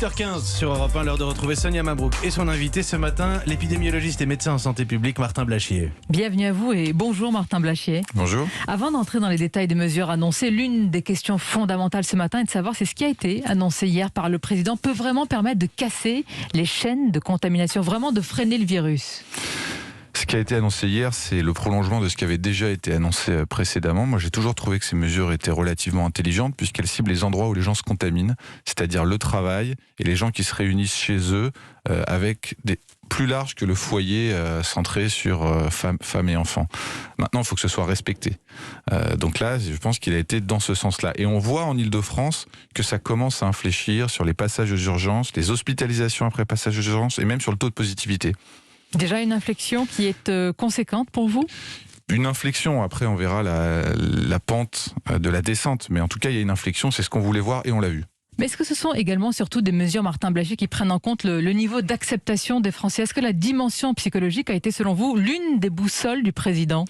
8h15 sur Europe 1, l'heure de retrouver Sonia Mabrouk et son invité ce matin, l'épidémiologiste et médecin en santé publique Martin Blachier. Bienvenue à vous et bonjour Martin Blachier. Bonjour. Avant d'entrer dans les détails des mesures annoncées, l'une des questions fondamentales ce matin est de savoir si ce qui a été annoncé hier par le président peut vraiment permettre de casser les chaînes de contamination, vraiment de freiner le virus. Ce qui a été annoncé hier, c'est le prolongement de ce qui avait déjà été annoncé précédemment. Moi, j'ai toujours trouvé que ces mesures étaient relativement intelligentes puisqu'elles ciblent les endroits où les gens se contaminent, c'est-à-dire le travail et les gens qui se réunissent chez eux avec des plus large que le foyer centré sur femmes et enfants. Maintenant, il faut que ce soit respecté. Donc là, je pense qu'il a été dans ce sens-là. Et on voit en Ile-de-France que ça commence à infléchir sur les passages aux urgences, les hospitalisations après passage aux urgences et même sur le taux de positivité. Déjà une inflexion qui est conséquente pour vous ? Une inflexion, après on verra la pente de la descente, mais en tout cas il y a une inflexion, c'est ce qu'on voulait voir et on l'a vu. Mais est-ce que ce sont également surtout des mesures, Martin Blachier, qui prennent en compte le niveau d'acceptation des Français ? Est-ce que la dimension psychologique a été selon vous l'une des boussoles du président ?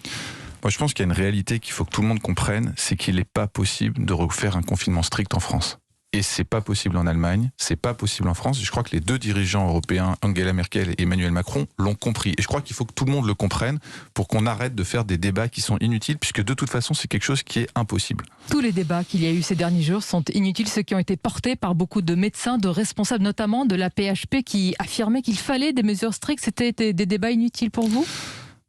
Moi je pense qu'il y a une réalité qu'il faut que tout le monde comprenne, c'est qu'il n'est pas possible de refaire un confinement strict en France. Et c'est pas possible en Allemagne, c'est pas possible en France. Je crois que les deux dirigeants européens, Angela Merkel et Emmanuel Macron, l'ont compris. Et je crois qu'il faut que tout le monde le comprenne pour qu'on arrête de faire des débats qui sont inutiles, puisque de toute façon, c'est quelque chose qui est impossible. Tous les débats qu'il y a eu ces derniers jours sont inutiles, ceux qui ont été portés par beaucoup de médecins, de responsables, notamment de la PHP, qui affirmaient qu'il fallait des mesures strictes. C'était des débats inutiles pour vous ?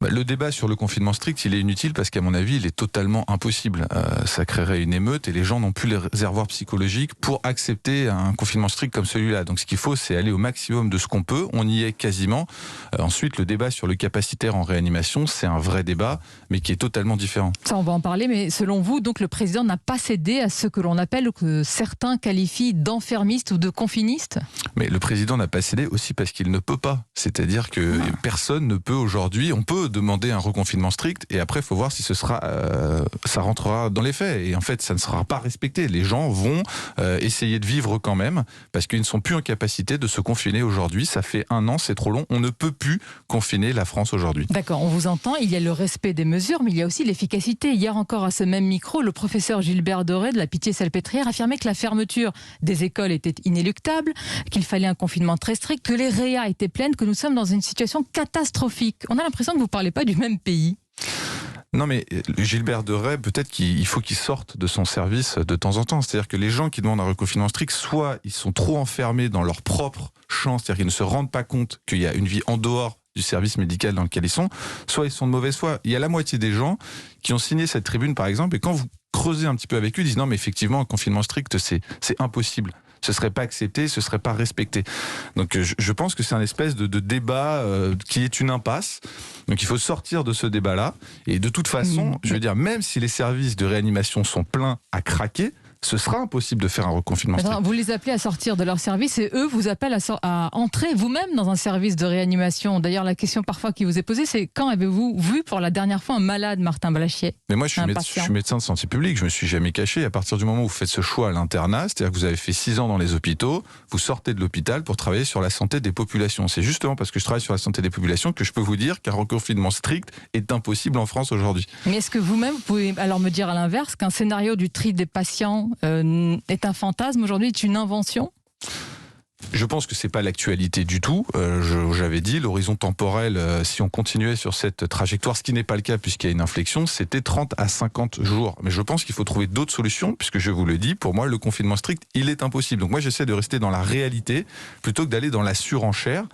Le débat sur le confinement strict, il est inutile parce qu'à mon avis, il est totalement impossible. Ça créerait une émeute et les gens n'ont plus les réservoirs psychologiques pour accepter un confinement strict comme celui-là. Donc ce qu'il faut, c'est aller au maximum de ce qu'on peut. On y est quasiment. Ensuite, le débat sur le capacitaire en réanimation, c'est un vrai débat, mais qui est totalement différent. Ça, on va en parler, mais selon vous, donc le président n'a pas cédé à ce que l'on appelle, ou que certains qualifient d'enfermistes ou de confinistes ? Mais le président n'a pas cédé aussi parce qu'il ne peut pas. C'est-à-dire que personne ne peut aujourd'hui, on peut demander un reconfinement strict et après il faut voir si ça rentrera dans les faits et en fait ça ne sera pas respecté. Les gens vont essayer de vivre quand même parce qu'ils ne sont plus en capacité de se confiner aujourd'hui. Ça fait 1 an, c'est trop long, on ne peut plus confiner la France aujourd'hui. D'accord, on vous entend, il y a le respect des mesures mais il y a aussi l'efficacité. Hier encore à ce même micro, le professeur Gilbert Doré de la Pitié-Salpêtrière affirmait que la fermeture des écoles était inéluctable, qu'il fallait un confinement très strict, que les réas étaient pleines, que nous sommes dans une situation catastrophique. On a l'impression que vous parlez pas du même pays. Non mais Gilbert Doré, peut-être qu'il faut qu'il sorte de son service de temps en temps. C'est-à-dire que les gens qui demandent un reconfinement strict, soit ils sont trop enfermés dans leur propre champ, c'est-à-dire qu'ils ne se rendent pas compte qu'il y a une vie en dehors du service médical dans lequel ils sont, soit ils sont de mauvaise foi. Il y a la moitié des gens qui ont signé cette tribune par exemple, et quand vous creusez un petit peu avec eux, ils disent non mais effectivement un confinement strict c'est impossible. Ce serait pas accepté, ce serait pas respecté. Donc je pense que c'est un espèce de débat qui est une impasse. Donc il faut sortir de ce débat-là. Et de toute façon, je veux dire, même si les services de réanimation sont pleins à craquer, ce sera impossible de faire un reconfinement strict. Vous les appelez à sortir de leur service et eux vous appellent à entrer vous-même dans un service de réanimation. D'ailleurs, la question parfois qui vous est posée, c'est quand avez-vous vu pour la dernière fois un malade, Martin Blachier ? Mais moi, je suis médecin de santé publique, je me suis jamais caché. À partir du moment où vous faites ce choix à l'internat, c'est-à-dire que vous avez fait 6 ans dans les hôpitaux, vous sortez de l'hôpital pour travailler sur la santé des populations. C'est justement parce que je travaille sur la santé des populations que je peux vous dire qu'un reconfinement strict est impossible en France aujourd'hui. Mais est-ce que vous-même, vous pouvez alors me dire à l'inverse qu'un scénario du tri des patients est un fantasme aujourd'hui, est une invention ? Je pense que c'est pas l'actualité du tout. J'avais dit, l'horizon temporel, si on continuait sur cette trajectoire, ce qui n'est pas le cas puisqu'il y a une inflexion, c'était 30 à 50 jours. Mais je pense qu'il faut trouver d'autres solutions, puisque je vous le dis, pour moi, le confinement strict, il est impossible. Donc moi, j'essaie de rester dans la réalité plutôt que d'aller dans la surenchère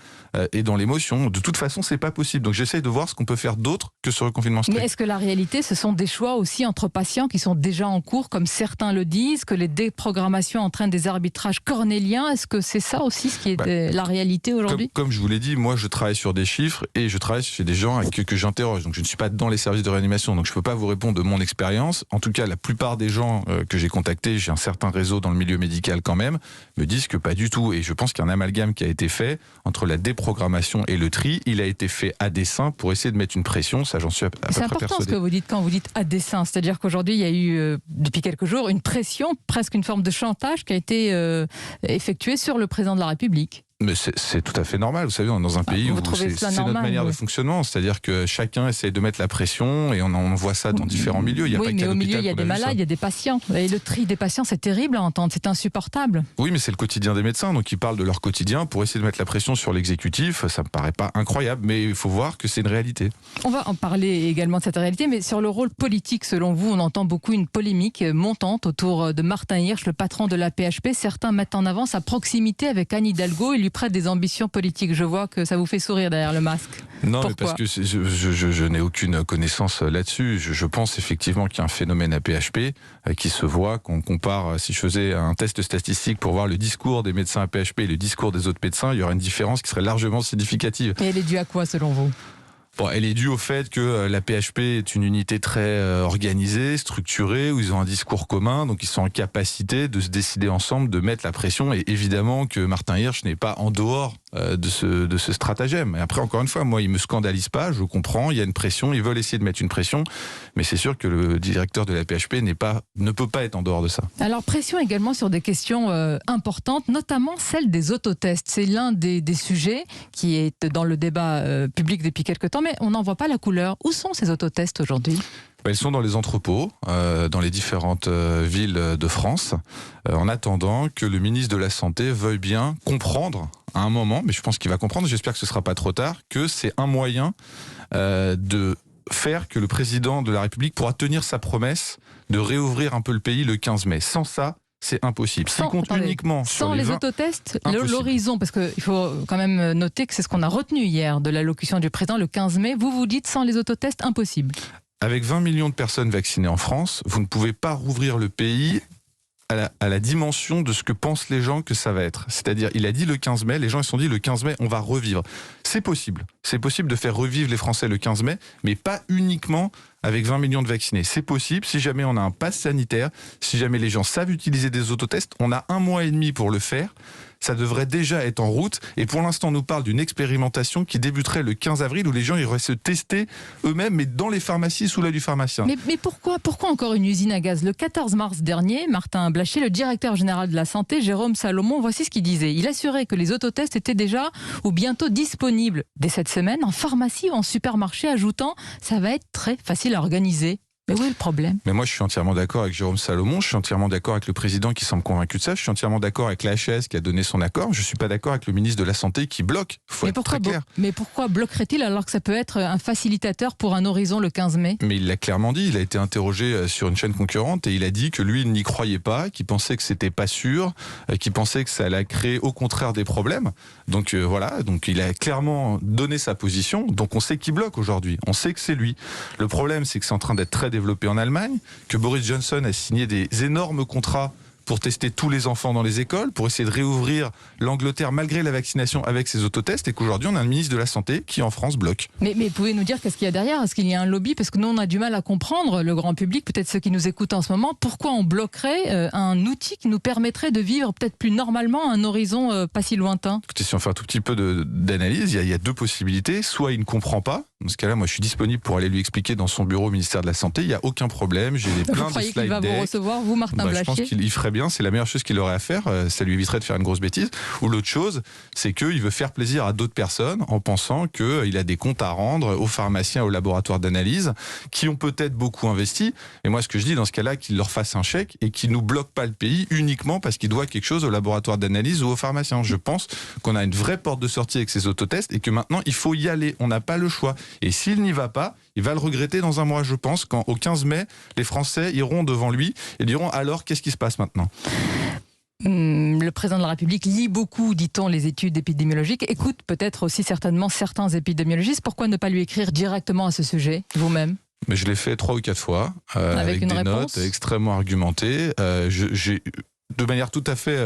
et dans l'émotion. De toute façon, c'est pas possible. Donc j'essaie de voir ce qu'on peut faire d'autre que ce reconfinement strict. Mais est-ce que la réalité, ce sont des choix aussi entre patients qui sont déjà en cours, comme certains le disent, que les déprogrammations entraînent des arbitrages cornéliens ? Est-ce que c'est ça aussi ce qui est la réalité aujourd'hui ? Comme je vous l'ai dit, moi je travaille sur des chiffres et je travaille chez des gens que j'interroge. Donc je ne suis pas dans les services de réanimation, donc je ne peux pas vous répondre de mon expérience. En tout cas, la plupart des gens que j'ai contactés, j'ai un certain réseau dans le milieu médical quand même, me disent que pas du tout. Et je pense qu'il y a un amalgame qui a été fait entre la déprogrammation et le tri. Il a été fait à dessein pour essayer de mettre une pression, ça j'en suis à peu près persuadé. C'est important ce que vous dites quand vous dites à dessein, c'est-à-dire qu'aujourd'hui il y a eu depuis quelques jours une pression, presque une forme de chantage qui a été effectuée sur le président de la République. Mais c'est tout à fait normal. Vous savez, on est dans un pays où c'est notre manière de fonctionnement. C'est-à-dire que chacun essaie de mettre la pression et on voit ça dans différents milieux. Il y a pas mais au milieu, il y a des malades, il y a des patients. Et le tri des patients, c'est terrible à entendre, c'est insupportable. Oui, mais c'est le quotidien des médecins. Donc ils parlent de leur quotidien pour essayer de mettre la pression sur l'exécutif. Ça me paraît pas incroyable, mais il faut voir que c'est une réalité. On va en parler également de cette réalité, mais sur le rôle politique, selon vous, on entend beaucoup une polémique montante autour de Martin Hirsch, le patron de la PHP. Certains mettent en avant sa proximité avec Anne Hidalgo et lui prêtent des ambitions politiques. Je vois que ça vous fait sourire derrière le masque. Non, mais parce que je n'ai aucune connaissance là-dessus. Je pense effectivement qu'il y a un phénomène à PHP qui se voit, qu'on compare. Si je faisais un test statistique pour voir le discours des médecins à PHP et le discours des autres médecins, il y aurait une différence qui serait largement significative. Et elle est due à quoi selon vous ? Bon, elle est due au fait que la PHP est une unité très organisée, structurée, où ils ont un discours commun, donc ils sont en capacité de se décider ensemble, de mettre la pression. Et évidemment que Martin Hirsch n'est pas en dehors de ce stratagème. Et après, encore une fois, moi, il me scandalise pas, je comprends, il y a une pression, ils veulent essayer de mettre une pression, mais c'est sûr que le directeur de la PHP ne peut pas être en dehors de ça. Alors, pression également sur des questions importantes, notamment celle des autotests. C'est l'un des sujets qui est dans le débat public depuis quelques temps, mais on n'en voit pas la couleur. Où sont ces autotests aujourd'hui ? Elles sont dans les entrepôts, dans les différentes villes de France, en attendant que le ministre de la Santé veuille bien comprendre à un moment, mais je pense qu'il va comprendre, j'espère que ce ne sera pas trop tard, que c'est un moyen de faire que le président de la République pourra tenir sa promesse de réouvrir un peu le pays le 15 mai. Sans ça, c'est impossible. Sans les autotests, l'horizon, parce qu'il faut quand même noter que c'est ce qu'on a retenu hier de l'allocution du président le 15 mai, vous dites sans les autotests, impossible. Avec 20 millions de personnes vaccinées en France, vous ne pouvez pas rouvrir le pays à la dimension de ce que pensent les gens que ça va être. C'est-à-dire, il a dit le 15 mai, les gens se sont dit le 15 mai, on va revivre. C'est possible. C'est possible de faire revivre les Français le 15 mai, mais pas uniquement avec 20 millions de vaccinés. C'est possible si jamais on a un pass sanitaire, si jamais les gens savent utiliser des autotests. On a 1 mois et demi pour le faire. Ça devrait déjà être en route. Et pour l'instant, on nous parle d'une expérimentation qui débuterait le 15 avril où les gens iraient se tester eux-mêmes, mais dans les pharmacies sous l'œil du pharmacien. Mais pourquoi encore une usine à gaz ? Le 14 mars dernier, Martin Blachier, le directeur général de la Santé, Jérôme Salomon, voici ce qu'il disait. Il assurait que les autotests étaient déjà ou bientôt disponibles dès cette semaine en pharmacie ou en supermarché, ajoutant « ça va être très facile à organiser ». Mais où est le problème ? Mais moi, je suis entièrement d'accord avec Jérôme Salomon, je suis entièrement d'accord avec le président qui semble convaincu de ça, je suis entièrement d'accord avec la HAS qui a donné son accord, je ne suis pas d'accord avec le ministre de la Santé qui bloque. Faut être très clair. Mais pourquoi bloquerait-il alors que ça peut être un facilitateur pour un horizon le 15 mai ? Mais il l'a clairement dit, il a été interrogé sur une chaîne concurrente et il a dit que lui, il n'y croyait pas, qu'il pensait que c'était pas sûr, qu'il pensait que ça allait créer au contraire des problèmes. Donc voilà, donc il a clairement donné sa position, donc on sait qui bloque aujourd'hui, on sait que c'est lui. Le problème, c'est que c'est en train d'être très développé en Allemagne, que Boris Johnson a signé des énormes contrats pour tester tous les enfants dans les écoles, pour essayer de réouvrir l'Angleterre malgré la vaccination avec ses autotests, et qu'aujourd'hui on a un ministre de la Santé qui en France bloque. Mais pouvez-nous dire qu'est-ce qu'il y a derrière ? Est-ce qu'il y a un lobby ? Parce que nous on a du mal à comprendre, le grand public, peut-être ceux qui nous écoutent en ce moment, pourquoi on bloquerait un outil qui nous permettrait de vivre peut-être plus normalement à un horizon pas si lointain ? Écoutez, si on fait un tout petit peu d'analyse, il y a 2 possibilités. Soit il ne comprend pas. Dans ce cas-là, moi je suis disponible pour aller lui expliquer dans son bureau au ministère de la Santé, il n'y a aucun problème, j'ai plein de slide decks. Vous croyez qu'il va vous recevoir, vous Martin Blachier ? Je pense qu'il ferait bien, c'est la meilleure chose qu'il aurait à faire, ça lui éviterait de faire une grosse bêtise. Ou l'autre chose, c'est qu'il veut faire plaisir à d'autres personnes en pensant qu'il a des comptes à rendre aux pharmaciens, aux laboratoires d'analyse, qui ont peut-être beaucoup investi. Et moi ce que je dis dans ce cas-là, qu'il leur fasse un chèque et qu'il ne nous bloque pas le pays uniquement parce qu'il doit quelque chose aux laboratoires d'analyse ou aux pharmaciens. Je pense qu'on a une vraie porte de sortie avec ces autotests et que maintenant il faut y aller, on n'a pas le choix. Et s'il n'y va pas, il va le regretter dans un mois, je pense, quand au 15 mai, les Français iront devant lui et diront alors qu'est-ce qui se passe maintenant ? Le président de la République lit beaucoup, dit-on, les études épidémiologiques, écoute peut-être aussi certainement certains épidémiologistes. Pourquoi ne pas lui écrire directement à ce sujet, vous-même ? Mais je l'ai fait 3 ou 4 fois, avec des notes extrêmement argumentées. De manière tout à fait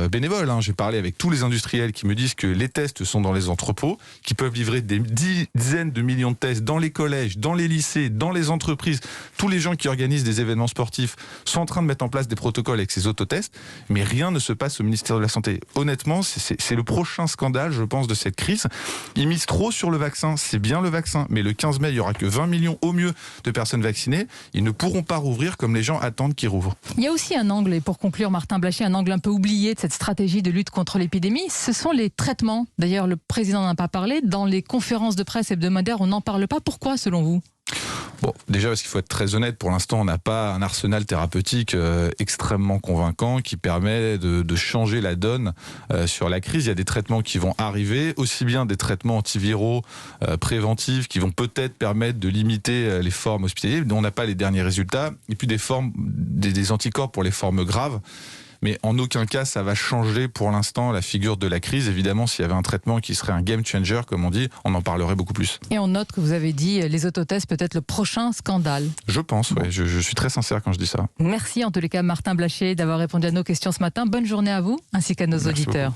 bénévole. J'ai parlé avec tous les industriels qui me disent que les tests sont dans les entrepôts, qui peuvent livrer des dizaines de millions de tests dans les collèges, dans les lycées, dans les entreprises. Tous les gens qui organisent des événements sportifs sont en train de mettre en place des protocoles avec ces autotests, mais rien ne se passe au ministère de la Santé. Honnêtement, c'est le prochain scandale, je pense, de cette crise. Ils misent trop sur le vaccin, c'est bien le vaccin, mais le 15 mai, il n'y aura que 20 millions au mieux de personnes vaccinées. Ils ne pourront pas rouvrir comme les gens attendent qu'ils rouvrent. Il y a aussi un angle, et pour conclure, Martin Martin Blachier, un angle un peu oublié de cette stratégie de lutte contre l'épidémie, ce sont les traitements. D'ailleurs, le président n'en a pas parlé. Dans les conférences de presse hebdomadaires, on n'en parle pas. Pourquoi, selon vous ? Bon, déjà parce qu'il faut être très honnête, pour l'instant on n'a pas un arsenal thérapeutique extrêmement convaincant qui permet de changer la donne sur la crise. Il y a des traitements qui vont arriver, aussi bien des traitements antiviraux préventifs qui vont peut-être permettre de limiter les formes hospitalières, dont on n'a pas les derniers résultats, et puis des anticorps pour les formes graves. Mais en aucun cas, ça va changer pour l'instant la figure de la crise. Évidemment, s'il y avait un traitement qui serait un game changer, comme on dit, on en parlerait beaucoup plus. Et on note que vous avez dit les autotests peut-être le prochain scandale. Je pense, oui. Je suis très sincère quand je dis ça. Merci en tous les cas Martin Blachier d'avoir répondu à nos questions ce matin. Bonne journée à vous ainsi qu'à nos auditeurs. Beaucoup.